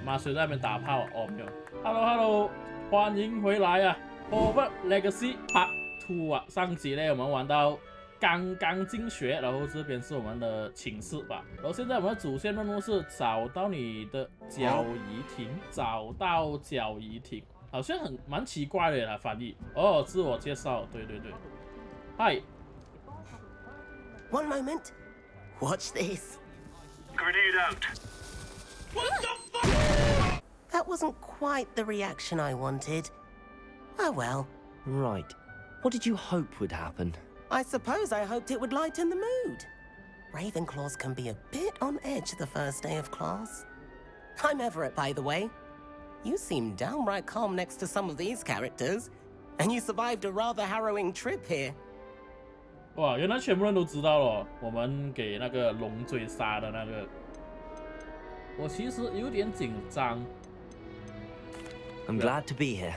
马水在那边打炮哦，没有。Hello， 欢迎回来啊 ！Hogwarts Legacy Part 2啊，上集呢我们玩到刚刚进学，然后这边是我们的寝室吧。然后现在我们的主线任务是找到你的交易亭，找到交易亭，好像蛮奇怪的啦翻译。哦，自我介绍，对。Hi。 One moment. Watch this. Grenade out. What the fuck? That wasn't quite the reaction I wanted. Oh well. Right. What did you hope would happen? I suppose I hoped it would lighten the mood. Ravenclaws can be a bit on edge the first day of class. I'm Everett, by the way. You seem downright calm next to some of these characters. And you survived a rather harrowing trip here. 哇，原来全部人都知道了，我们给那个龙追杀的那个，我其实有点紧张。I'm glad to be here.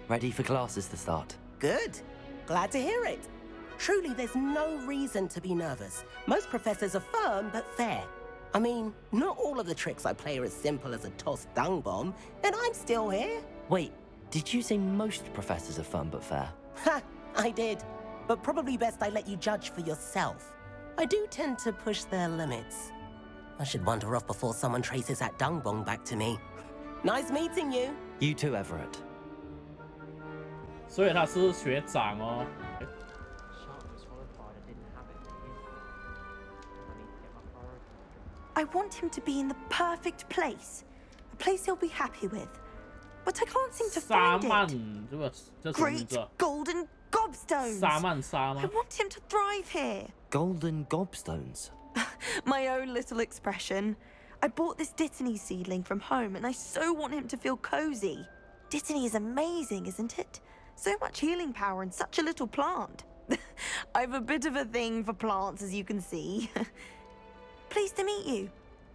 Ready for classes to start. Good. Glad to hear it. Truly, there's no reason to be nervous. Most professors are firm but fair. I mean, not all of the tricks I play are as simple as a tossed dung bomb, and I'm still here. Wait, did you say most professors are fun but fair? Ha! I did. But probably best I let you judge for yourself. I do tend to push their limits. I should wander off before someone traces that dung bomb back to me. Nice meeting you. You too, Everett. 所以他是学长哦。I want him to be in the perfect place, a place he'll be happy with. But I can't seem to find it. 沙曼，这个这什么名 Great 字？ golden gobstones. 沙曼。 I want him to thrive here. Golden gobstones. My own little expression. I bought this Dittany seedling from home and I so want him to feel cozy. Dittany is amazing, isn't it? So much healing power in such a little plant. I've a bit of a thing for plants, as you can see. Pleased to meet you.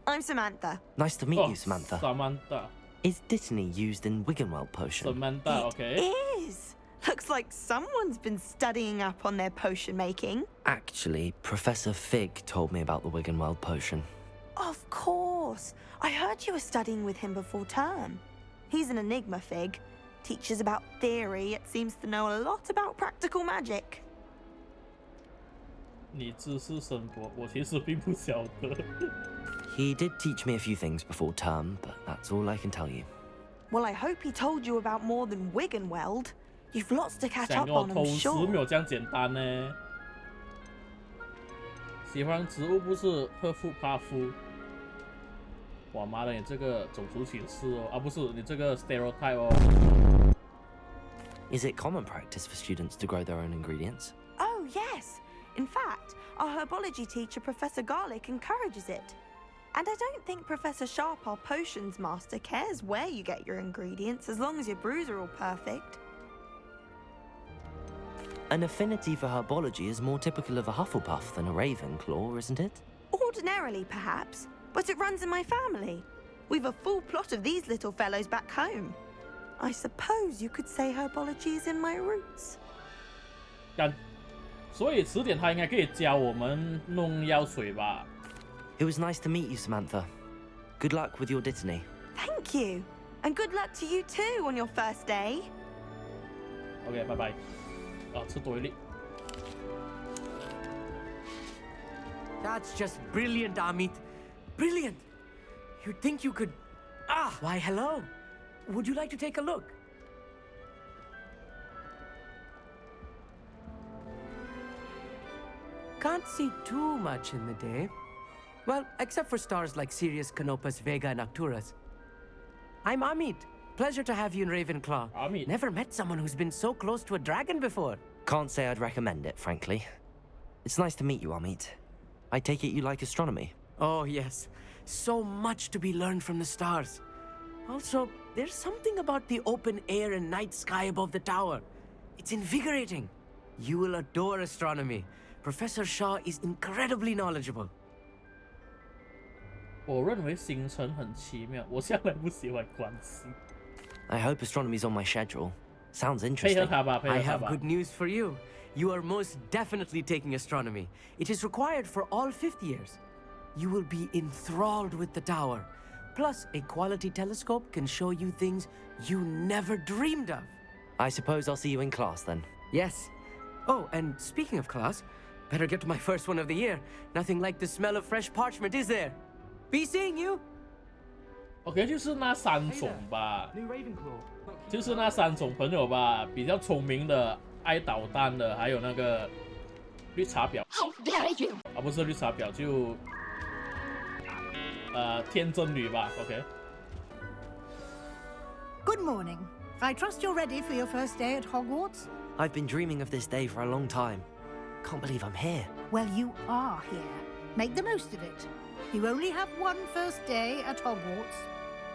I'm Samantha. Nice to meet you, Samantha. Samantha. Is Dittany used in Wiggenweld potion? Samantha, okay. It is. Looks like someone's been studying up on their potion making. Actually, Professor Fig told me about the Wiggenweld potion. Of course. I heard you were studying with him before term. He's an enigma, Fig. Teaches about theory, yet seems to know a lot about practical magic. 你知识深博，我其实并不晓得。He did teach me a few things before term, but that's all I can tell you. Well, I hope he told you about more than Wiggenweld. You've lots to catch 想 up 跟我 on, 偷 I'm 师 sure. 没有这样简单呢。喜欢植物不是赫夫帕夫。哇妈的，你这个种族歧视哦，啊不是，你这个 stereotype 哦。Is it common practice for students to grow their own ingredients? Oh, yes. In fact, our herbology teacher, Professor Garlic, encourages it. And I don't think Professor Sharp, our potions master, cares where you get your ingredients as long as your brews are all perfect. An affinity for herbology is more typical of a Hufflepuff than a Ravenclaw, isn't it? Ordinarily, perhaps, but it runs in my family. We've a full plot of these little fellows back home. I suppose you could say herbology is in my roots. 所以词典它应该可以教我们弄药水吧？ It was nice to meet you, Samantha. Good luck with your Dittany. Thank you. And good luck to you too on your first day. OK， 拜拜。啊，吃多一粒。 That's just brilliant, Amit. Brilliant. You'd think you could... Ah, why, hello. Would you like to take a look? Can't see too much in the day. Well, except for stars like Sirius, Canopus, Vega, and Arcturus. I'm Amit. Pleasure to have you in Ravenclaw. Amit. Never met someone who's been so close to a dragon before. Can't say I'd recommend it, frankly. It's nice to meet you, Amit. I take it you like astronomy? Oh, yes. So much to be learned from the stars. Also, there's something about the open air and night sky above the tower. It's invigorating. You will adore astronomy. Professor Shaw is incredibly knowledgeable. 我认为行程很奇妙，我向来不喜欢关心。 I hope astronomy's on my schedule. Sounds 配合 interesting. 他吧，配合 I 他 have 吧。 good news for you. You are most definitely taking astronomy. It is required for all fifth years. You will be enthralled with the tower. Plus, a quality telescope can show you things you never dreamed of. I suppose I'll see you in class then. Yes. Oh, and speaking of class, better get to my first one of the year. Nothing like the smell of fresh parchment, is there? Be seeing you. OK， 就是那三种吧，就是那三种朋友吧，比较聪明的、爱捣蛋的，还有那个绿茶婊。啊，不是绿茶婊，就天真女吧。OK。Good morning. I trust you're ready for your first day at Hogwarts. I've been dreaming of this day for a long time. Can't believe I'm here. Well, you are here. Make the most of it. You only have one first day at Hogwarts.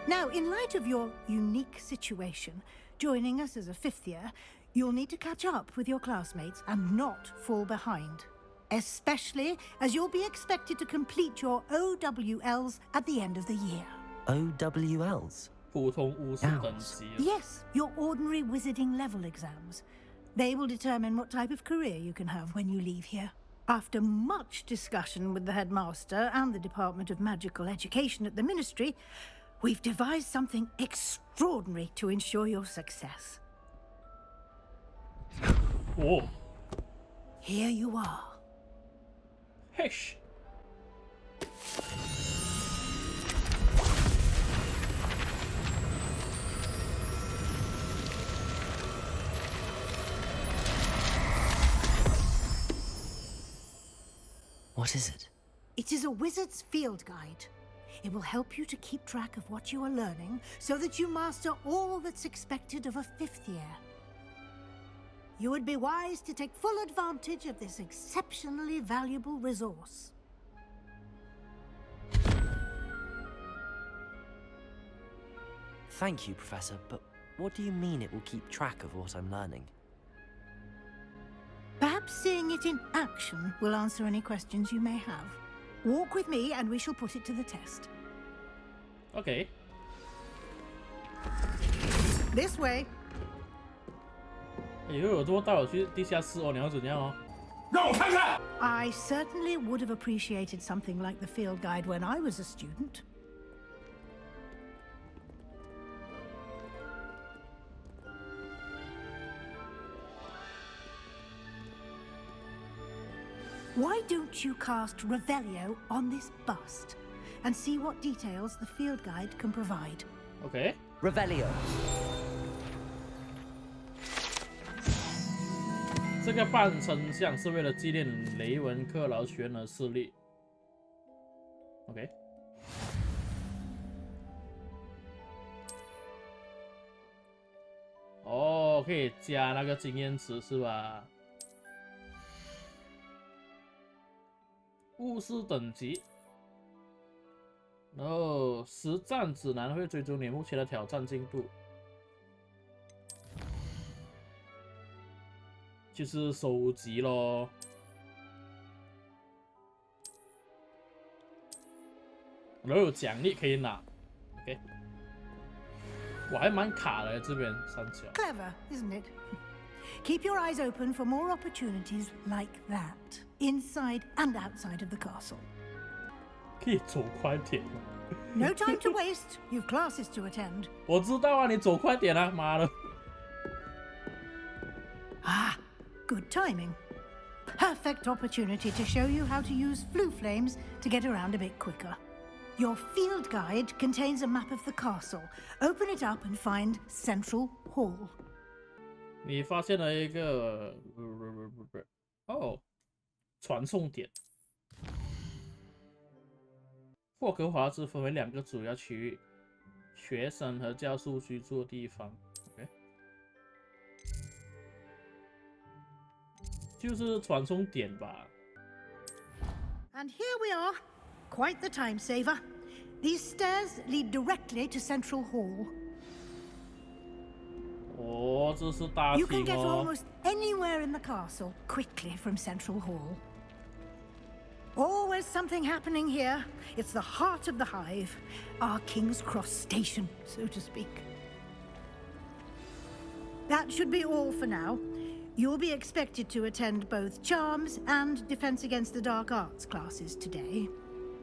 Now, in light of your unique situation, joining us as a fifth year, you'll need to catch up with your classmates and not fall behind. Especially as you'll be expected to complete your OWLs at the end of the year. OWLs? 普通巫师等级。Yes, your ordinary wizarding level exams. They will determine what type of career you can have when you leave here. After much discussion with the headmaster and the Department of Magical Education at the Ministry, we've devised something extraordinary to ensure your success. Oh. Here you are. Hesh. What is it? It is a wizard's field guide. It will help you to keep track of what you are learning so that you master all that's expected of a fifth year. You would be wise to take full advantage of this exceptionally valuable resource. Thank you, Professor, but what do you mean it will keep track of what I'm learning? Perhaps seeing it in action will answer any questions you may have. Walk with me and we shall put it to the test. OK。 This way. 哎呦，有这么带我去地下室哦？你要怎样哦？ 让我看看。 I certainly would have appreciated something like the field guide when I was a student. Why don't you cast Revelio on this bust and see what details the field guide can provide? OK。 Revelio. 这个半身像是为了纪念雷文克劳学院的势力。OK。 哦，可以加那个经验值是吧？巫师等级，然后实战指南会追踪你目前的挑战进度，就是收集咯。然后有奖励可以拿 ，OK。我还蛮卡的这边三角。 Clever, isn't it? Keep your eyes open for more opportunities like that, inside and outside of the castle. 可以走快点吗？ No time to waste. You've classes to attend. 我知道啊，你走快点啊！妈的！ Ah, good timing. Perfect opportunity to show you how to use flue flames to get around a bit quicker. Your field guide contains a map of the castle. Open it up and find Central Hall. 你发现了一个哦，传送点。霍格华兹分为2个主要区域，学生和教授居住的地方。OK， 就是传送点吧。 And here we are. Quite the time saver. These stairs lead directly to Central Hall. 哦，这是大 You 厅 can get 哦。 almost anywhere in the castle quickly from Central Hall. Always something happening here. It's the heart of the hive, our King's Cross station, so to speak. That should be all for now. You'll be expected to attend both Charms and Defense Against the Dark Arts classes today.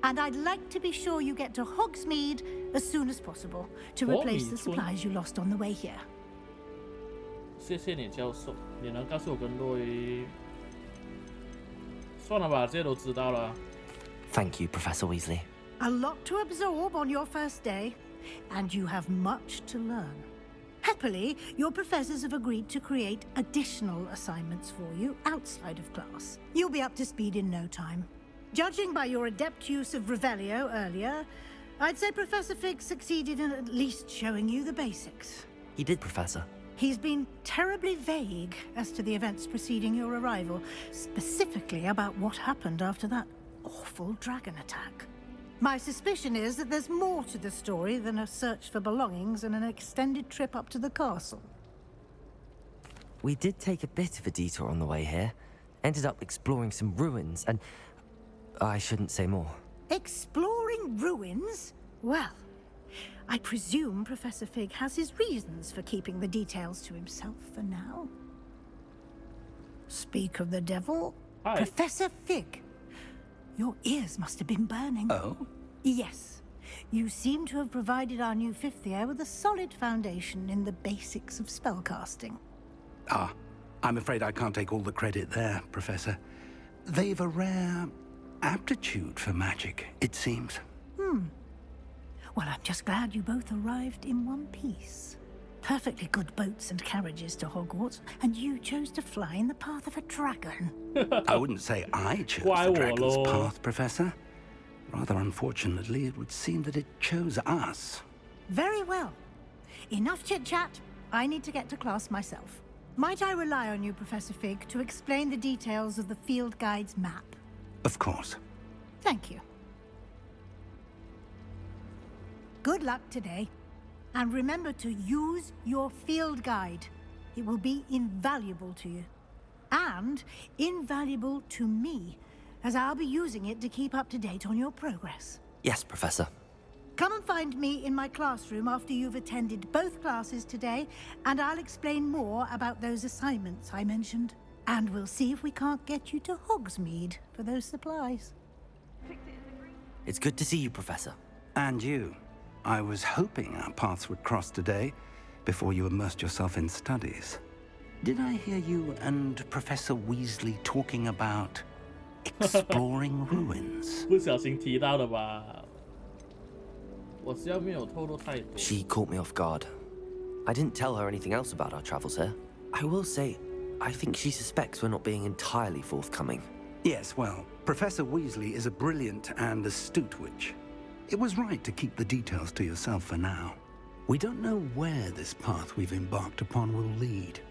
And I'd like to be sure you get to Hogsmeade as soon as possible to replace the supplies you lost on the way here. 谢谢你，教授。你能告诉我跟洛伊？算了吧，这些都知道了。Thank you, Professor Weasley. A lot to absorb on your first day, and you have much to learn. Happily, your professors have agreed to create additional assignments for you outside of class. You'll be up to speed in no time. Judging by your adept use of Revelio earlier, I'd say Professor Fig succeeded in at least showing you the basics. He did, Professor. He's been terribly vague as to the events preceding your arrival, specifically about what happened after that awful dragon attack. My suspicion is that there's more to the story than a search for belongings and an extended trip up to the castle. We did take a bit of a detour on the way here. Ended up exploring some ruins and... I shouldn't say more. Exploring ruins? Well, I presume Professor Fig has his reasons for keeping the details to himself for now. Speak of the devil. Hi. Professor Fig, your ears must have been burning. Oh? Yes. You seem to have provided our new fifth year with a solid foundation in the basics of spellcasting. Ah, I'm afraid I can't take all the credit there, Professor. They've a rare aptitude for magic, it seems. Well, I'm just glad you both arrived in one piece. Perfectly good boats and carriages to Hogwarts, and you chose to fly in the path of a dragon. I wouldn't say I chose Why, the dragon's Wallo? path, Professor. Rather unfortunately, it would seem that it chose us. Very well. Enough chit-chat. I need to get to class myself. Might I rely on you, Professor Fig, to explain the details of the field guide's map? Of course. Thank you. Good luck today. And remember to use your field guide. It will be invaluable to you. And invaluable to me, as I'll be using it to keep up to date on your progress. Yes, Professor. Come and find me in my classroom after you've attended both classes today, and I'll explain more about those assignments I mentioned. And we'll see if we can't get you to Hogsmeade for those supplies. It's good to see you, Professor. And you. I was hoping our paths would cross today, before you immersed yourself in studies. Did I hear you and Professor Weasley talking about exploring ruins? 不小心提到的吧？我是要没有透露太多。 She caught me off guard. I didn't tell her anything else about our travels here. I will say, I think she suspects we're not being entirely forthcoming. Yes, well, Professor Weasley is a brilliant and astute witch. It was right to keep the details to yourself for now. We don't know where this path we've embarked upon will lead.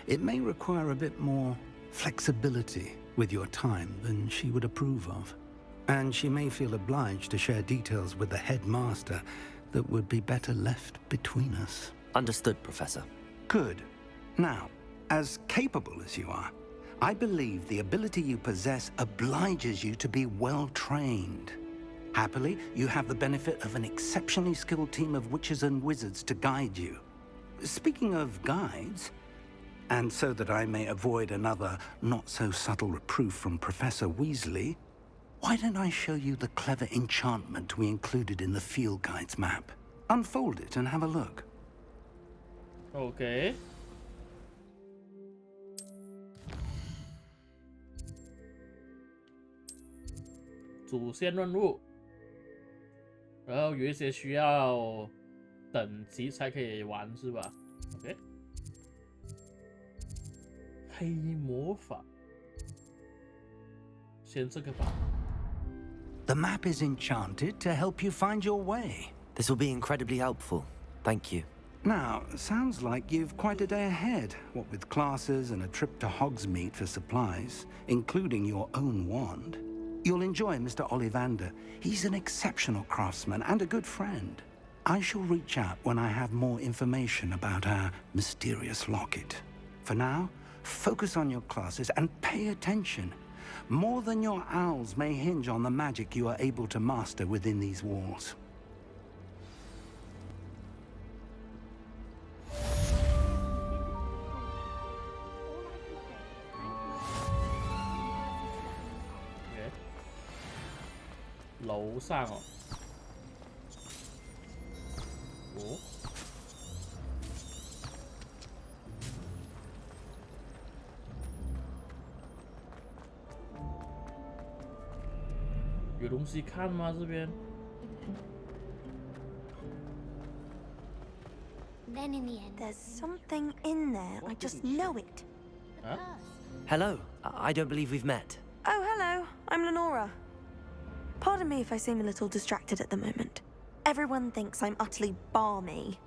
It may require a bit more flexibility with your time than she would approve of. And she may feel obliged to share details with the headmaster that would be better left between us. Understood, Professor. Good. Now, as capable as you are, I believe the ability you possess obliges you to be well trained. Happily, you have the benefit of an exceptionally skilled team of witches and wizards to guide you. Speaking of guides, and so that I may avoid another not-so-subtle reproof from Professor Weasley, why don't I show you the clever enchantment we included in the field guide's map? Unfold it and have a look. OK。主线任务，然后有一些需要等级才可以玩，是吧 ？OK。黑魔法，先这个吧。 The map is enchanted to help you find your way. This will be incredibly helpful. Thank you. Now, sounds like you've quite a day ahead, what with classes and a trip to Hogsmeade for supplies, including your own wand. You'll enjoy Mr. Ollivander. He's an exceptional craftsman and a good friend. I shall reach out when I have more information about our mysterious locket. For now, focus on your classes and pay attention. More than your owls may hinge on the magic you are able to master within these walls. 楼上哦。哦。有东西看吗？这边？ Then in the end, There's something in there. I just know it. Huh? Hello. I don't believe we've met. Oh, hello. I'm Lenora. Pardon me if I seem a little distracted at the moment. Everyone thinks I'm utterly balmy.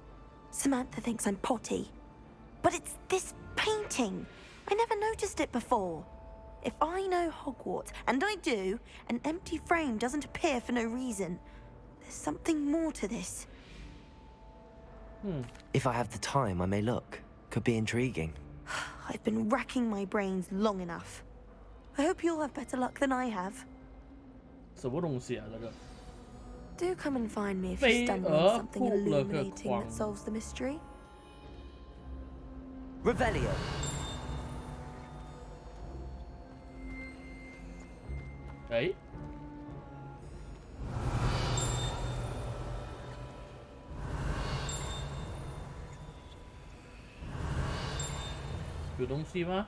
Samantha thinks I'm potty. But it's this painting. I never noticed it before. If I know Hogwarts, and I do, an empty frame doesn't appear for no reason. There's something more to this. If I have the time, I may look. Could be intriguing. I've been racking my brains long enough. I hope you'll have better luck than I have. 什么东西啊？这个 Do come and find me if you stumble on something illuminating that solves the mystery. Revelio. 哎，有东西吗？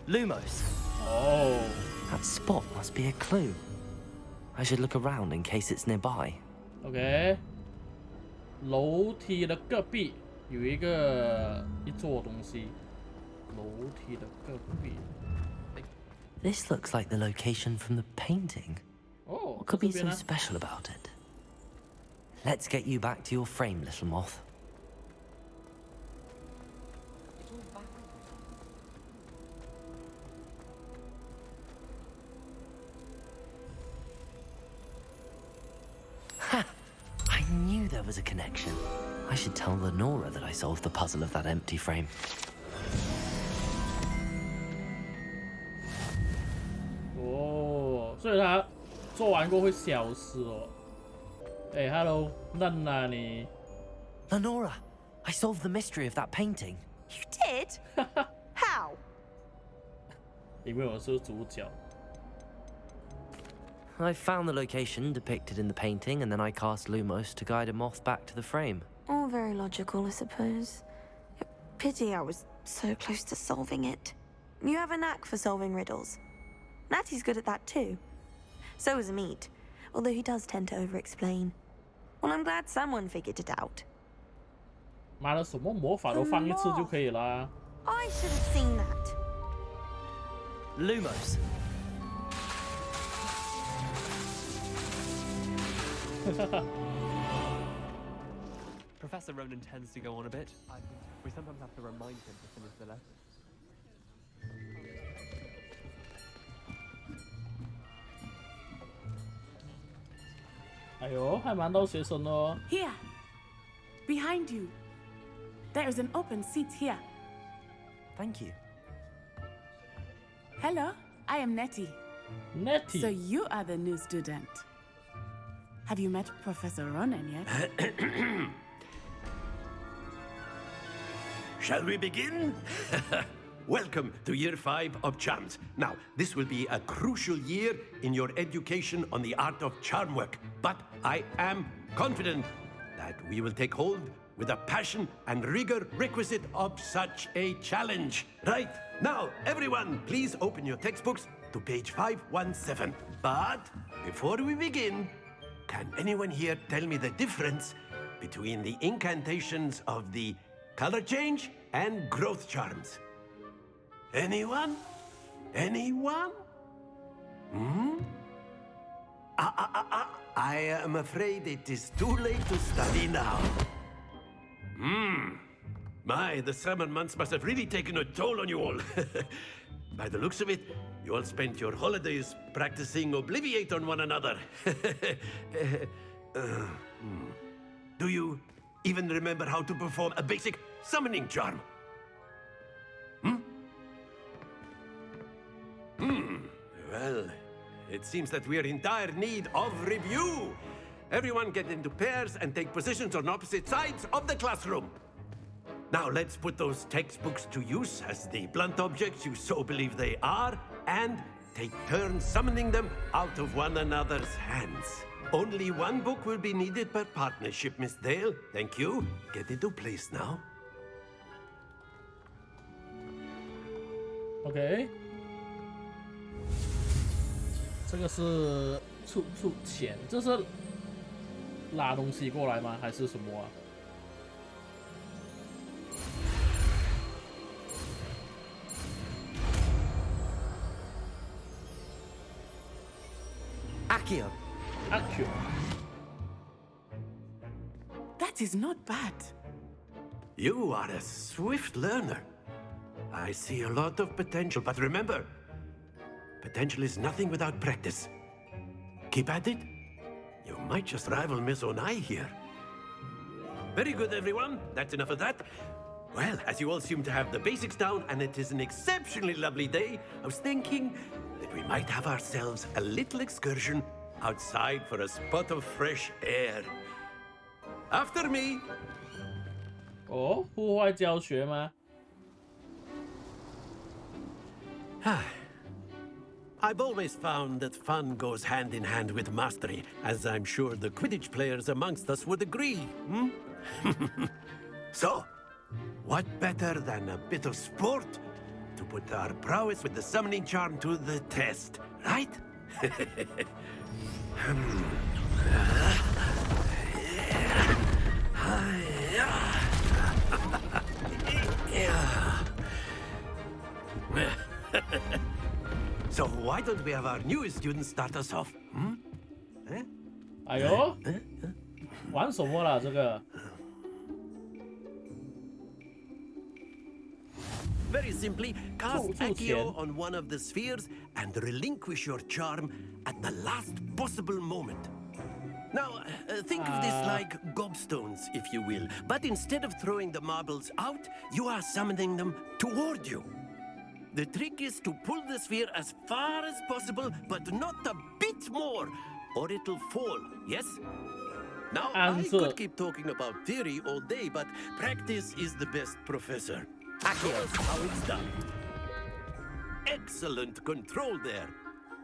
Lumos. Oh. That spot must be a clue. I should look around in case it's nearby. OK， 楼梯的隔壁有一座东西。楼梯的隔壁。 This looks like the location from the painting. 哦， What could be 这边 so 呢？ special about it? Let's get you back to your frame, little moth. Ha! I knew there was a connection. I should tell Lenora that I solved the puzzle of that empty frame. 哦，所以他做完过后会消失哦。哎，Hello， 嫩啊你。 Lenora, I solved the mystery of that painting. You did? How? 因为我是主角。 I found the location depicted in the painting, and then I cast Lumos to guide a moth back to the frame. All very logical, I suppose. Pity I was so close to solving it. You have a knack for solving riddles. Natty's good at that too. So is Amit, although he does tend to over-explain. Well, I'm glad someone figured it out. 妈的，什么魔法都放一次就可以啦。 I should have seen that. Lumos. Professor Ronan tends to go on a bit. We sometimes have to remind him to finish the lesson. "哎呦，还蛮多学生哦。 Here, behind you. There is an open seat here. Thank you. Hello, I am Nettie. Nettie， So you are the new student. Have you met Professor Ronan yet? Shall we begin? Welcome to Year 5 of Charms. Now, this will be a crucial year in your education on the art of charm work, but I am confident that we will take hold with the passion and rigor requisite of such a challenge. Right, now, everyone, please open your textbooks to page 517. But before we begin, can anyone here tell me the difference between the incantations of the color change and growth charms? Anyone? Anyone? I am afraid it is too late to study now. My, the summer months must have really taken a toll on you all. By the looks of it, you all spent your holidays practicing Obliviate on one another. Do you even remember how to perform a basic summoning charm? Well, it seems that we are in dire need of review. Everyone get into pairs and take positions on opposite sides of the classroom. Now let's put those textbooks to use as the blunt objects you so believe they are, and take turns summoning them out of one another's hands. Only one book will be needed per partnership, Miss Dale. Thank you. Get into place now. OK， 这个是出钱，这是拉东西过来吗？还是什么啊？ Accio. Accio. That is not bad. You are a swift learner. I see a lot of potential, but remember, potential is nothing without practice. Keep at it. You might just rival Miss Onai here. Very good, everyone. That's enough of that. Well, as you all seem to have the basics down, and it is an exceptionally lovely day, I was thinking that we might have ourselves a little excursion outside for a spot of fresh air. After me. 哦，户外教学吗？ I've always found that fun goes hand in hand with mastery, as I'm sure the Quidditch players amongst us would agree. So, what better than a bit of sport to put our prowess with the summoning charm to the test, right? So why don't we have our newest student start us off? 哎呦，玩什么啦？这个 Very simply, cast Accio on one of the spheres and relinquish your charm at the last possible moment. Now, think of this like gobstones, if you will. But instead of throwing the marbles out, you are summoning them toward you. The trick is to pull the sphere as far as possible, but not a bit more, or it'll fall, yes? Now, I could keep talking about theory all day, but practice is the best professor. Here's how it's done. Excellent control there.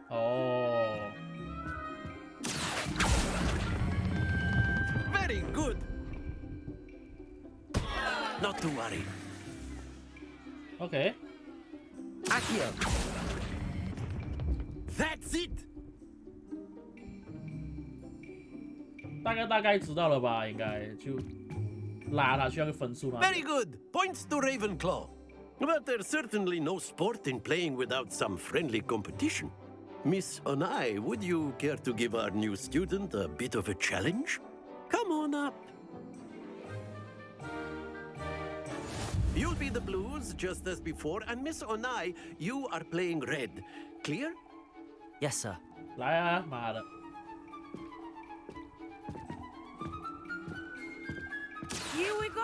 Oh. Very good. Not to worry. Okay. Accio. That's it. 大概知道了吧？应该就拉他去那个分数嘛。 Very good. Points to Ravenclaw. But there's certainly no sport in playing without some friendly competition. Miss Onai, would you care to give our new student a bit of a challenge? Come on up. You'll be the blues just as before, and Miss Onai, you are playing red. Clear? Yes, sir. 来啊，妈的！ Here we go.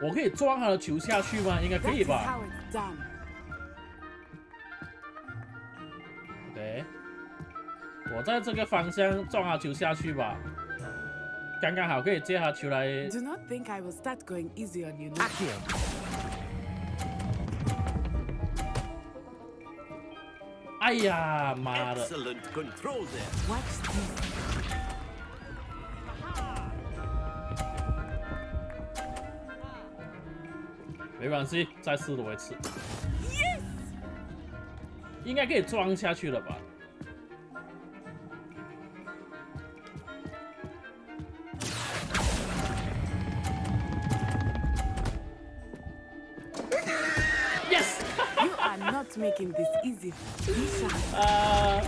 我可以撞他的球下去吗？应该可以 That is 吧 how it's done.？OK， 我在这个方向撞他球下去吧，刚刚好可以接他球来。 Do not think I will start going easy on you now. Accio. 哎呀，妈的！ Excellent control there. Watch this. 没关系，再试多一次。 Yes. 应该可以撞下去了吧？ Yes. You are not making this easy. Be sharp. 啊！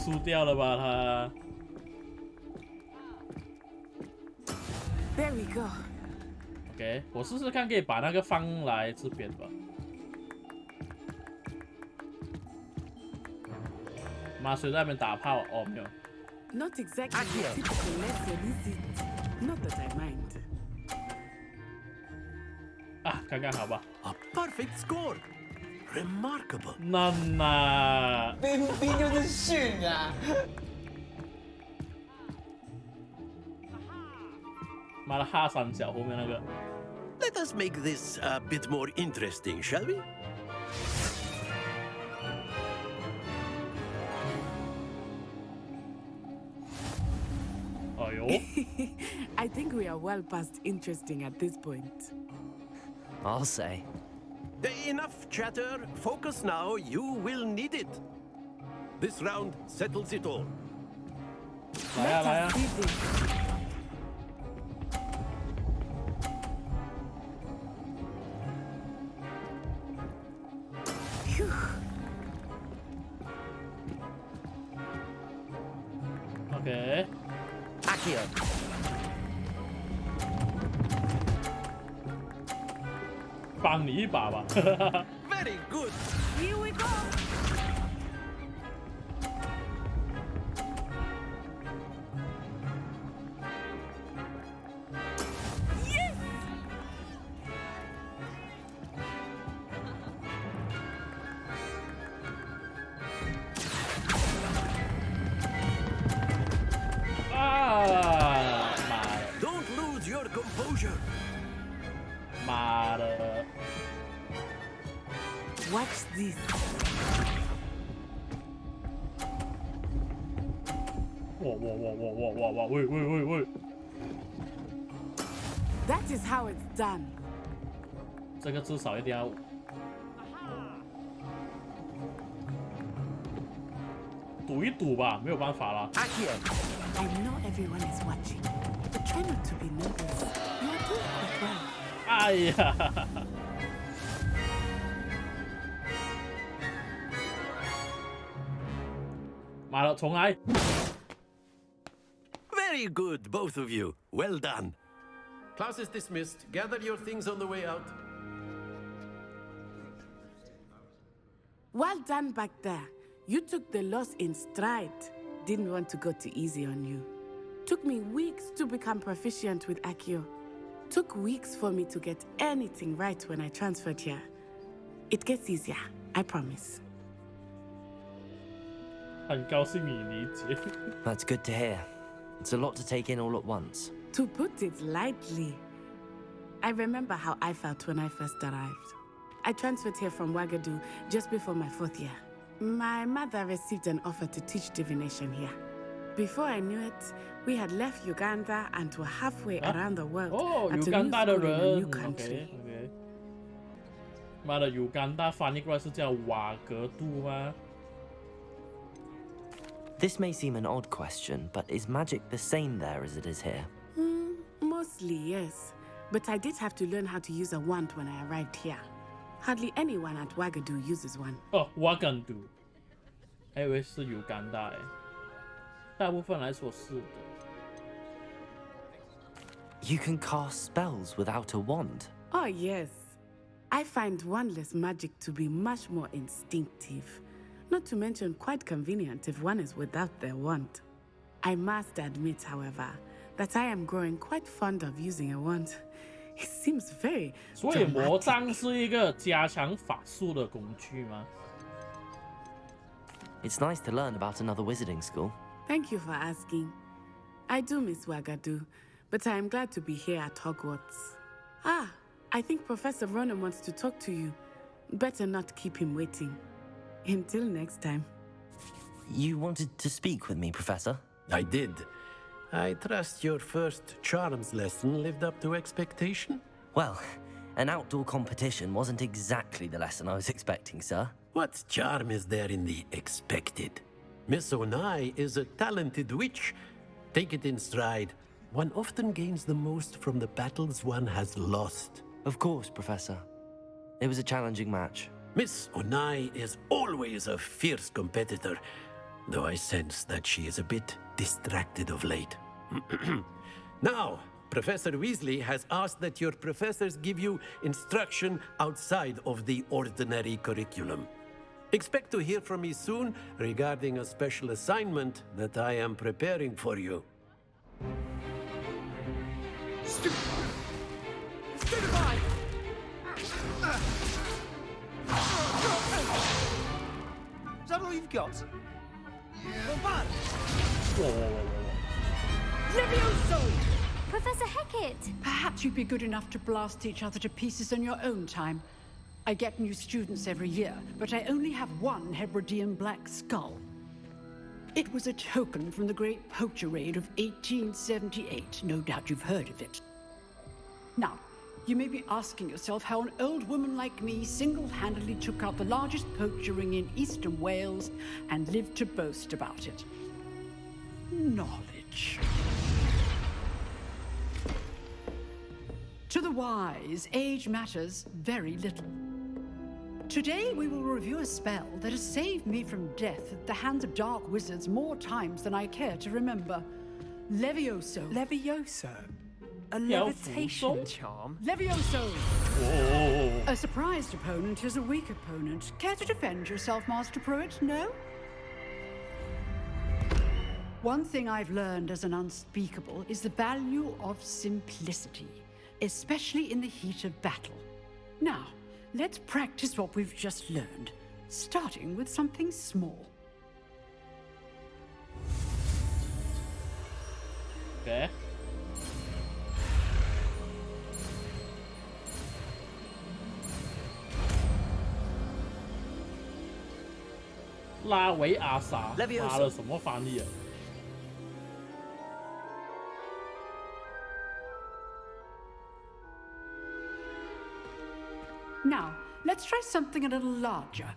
输掉了吧他？ There we go. OK， 我试试看，可以把那个放来这边吧。妈，谁在那边打炮？哦，没有。 Not exactly a typical lesson, is it? Not that I mind. 啊，看看好吧。 A perfect score. Remarkable. นั่นน่ะ 冰冰就是训啊！妈的哈三角后面那个。Let us make this a bit more interesting, shall we? I think we are well past interesting at this point. I'll say. Enough chatter. Focus now. You will need it. This round settles it all. 来呀来呀！ OK。Accio. 帮你一把吧。Very good. Here we go. Yes. Don't lose your composure. 妈的！ Watch this. 哇！喂！ That is how it's done. 这个至少一定要赌一赌吧，没有办法了。Accio. I know everyone is watching, but try not to be nervous. You are doing quite well. 哎呀！妈的，重来！ Very good, both of you. Well done. Class is dismissed. Gather your things on the way out. Well done back there. You took the loss in stride. Didn't want to go too easy on you. Took me weeks to become proficient with Accio. Took weeks for me to get anything right when I transferred here. It gets easier, I promise. 很高兴你理解。 That's good to hear. It's a lot to take in all at once. To put it lightly, I remember how I felt when I first arrived. I transferred here from Ouagadougou just before my 4th year. My mother received an offer to teach divination here. Before I knew it, we had left Uganda and were halfway around the world at a new school in a new country. OK。妈的，Uganda 翻译过来是叫瓦格杜吗？ This may seem an odd question, but is magic the same there as it is here? Mostly, yes. But I did have to learn how to use a wand when I arrived here. Hardly anyone at Ouagadougou uses one. 哦，Ouagadougou，还以为是 Uganda 哎，大部分来说是的。 You can cast spells without a wand. Oh, yes. I find wandless magic to be much more instinctive. Not to mention quite convenient if one is without their wand. I must admit, however, that I am growing quite fond of using a wand. It seems very 所以魔杖是一个加强法术的工具吗？ It's nice to learn about another wizarding school. Thank you for asking. I do miss Ouagadougou, but I am glad to be here at Hogwarts. Ah, I think Professor Ronan wants to talk to you. Better not keep him waiting. Until next time. You wanted to speak with me, Professor? I did. I trust your first charms lesson lived up to expectation? Well, an outdoor competition wasn't exactly the lesson I was expecting, sir. What charm is there in the expected? Miss Onai is a talented witch. Take it in stride. One often gains the most from the battles one has lost. Of course, Professor. It was a challenging match. Miss Onai is always a fierce competitor, though I sense that she is a bit distracted of late. Now, Professor Weasley has asked that your professors give you instruction outside of the ordinary curriculum. Expect to hear from me soon regarding a special assignment that I am preparing for you. Stupefy! Is that all you've got? Bombard! Whoa. Levioso! Professor Hecat! Perhaps you'd be good enough to blast each other to pieces in your own time. I get new students every year, but I only have one Hebridean black skull. It was a token from the Great Poacher Raid of 1878. No doubt you've heard of it. Now, you may be asking yourself how an old woman like me single-handedly took out the largest poacher ring in eastern Wales and lived to boast about it. Knowledge. To the wise, age matters very little. Today we will review a spell that has saved me from death at the hands of dark wizards more times than I care to remember. Levioso. Levioso? A levitation charm? Levioso! Oh. A surprised opponent is a weak opponent. Care to defend yourself, Master Pruitt? No? One thing I've learned as an unspeakable is the value of simplicity, especially in the heat of battle. Now, let's practice what we've just learned, starting with something small. Okay. La 维阿莎，妈的，什么翻译啊？ Now, let's try something a little larger.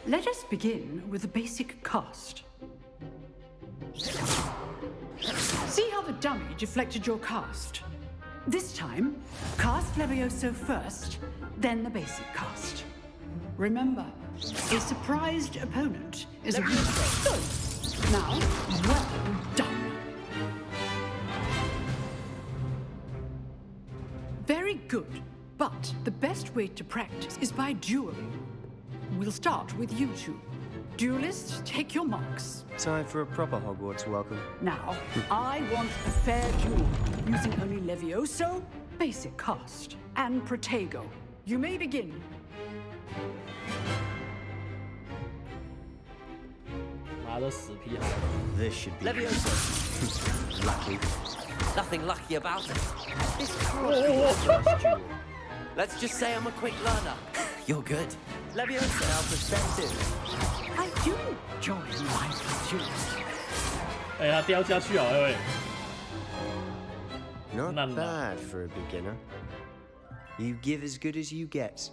Let us begin with the basic cast. See how the dummy deflected your cast? This time, cast Levioso first, then the basic cast. Remember, a surprised opponent is a good. Now, well done. Very good, but the best way to practice is by dueling. We'll start with you two. Duelists, take your marks. Time for a proper Hogwarts welcome. Now, I want a fair duel, using only Levioso, basic cast, and Protego. You may begin. This should be Levioso. Lucky. Nothing lucky about it. This cross duel. Let's just say I'm a quick learner. You're good. Levioso, our perspective. I do enjoy my pursuits. 哎，他掉下去了，喂。 Not bad for a beginner. You give as good as you get.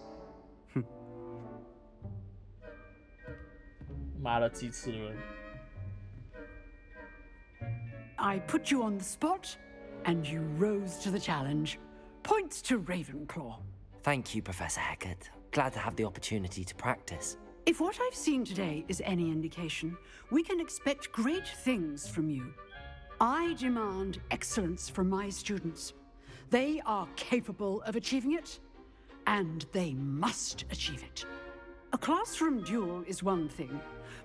妈的，鸡翅人。 I put you on the spot, and you rose to the challenge. Points to Ravenclaw. Thank you, Professor Hecat. Glad to have the opportunity to practice. If what I've seen today is any indication, we can expect great things from you. I demand excellence from my students. They are capable of achieving it, and they must achieve it. A classroom duel is one thing,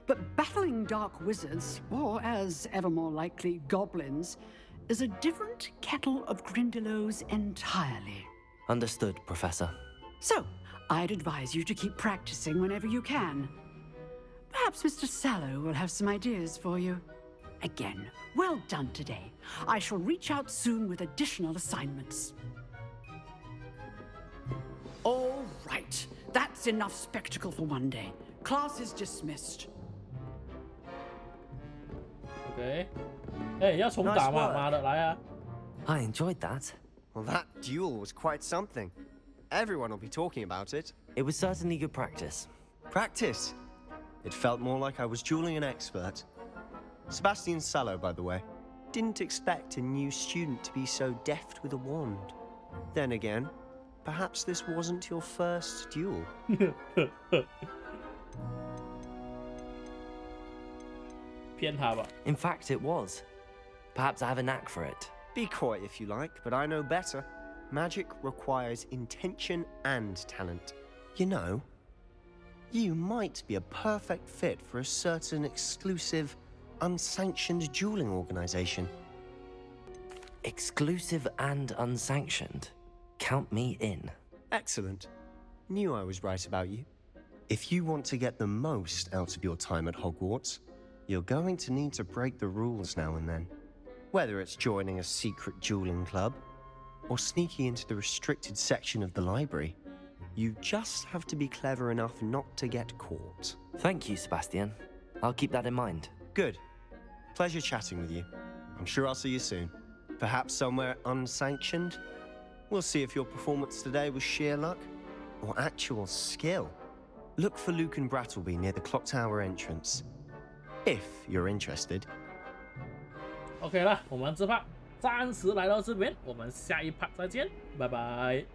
but battling dark wizards, or as ever more likely, goblins, is a different kettle of Grindylows entirely. Understood, Professor. So, I'd advise you to keep practicing whenever you can. Perhaps Mr. Sallow will have some ideas for you. Again, well done today. I shall reach out soon with additional assignments. All right, that's enough spectacle for one day. Class is dismissed. Okay. 哎，要重打吗？妈的，来啊！ I enjoyed that. Well, that duel was quite something. Everyone will be talking about it. It was certainly good practice. Practice? It felt more like I was dueling an expert. Sebastian Sallow, by the way. Didn't expect a new student to be so deft with a wand. Then again, perhaps this wasn't your first duel. In fact, it was. Perhaps I have a knack for it. Be coy if you like, but I know better. Magic requires intention and talent. You know, you might be a perfect fit for a certain exclusive unsanctioned dueling organization. Exclusive and unsanctioned. Count me in. Excellent. Knew I was right about you. If you want to get the most out of your time at Hogwarts, you're going to need to break the rules now and then. Whether it's joining a secret dueling club, or sneaking into the restricted section of the library, you just have to be clever enough not to get caught. Thank you, Sebastian. I'll keep that in mind. Good. Pleasure chatting with you. I'm sure I'll see you soon. Perhaps somewhere unsanctioned? We'll see if your performance today was sheer luck or actual skill. Look for Luke and Brattleby near the clock tower entrance. If you're interested. OK 了，我们这 part 暂时来到这边，我们下一 part 再见，拜拜。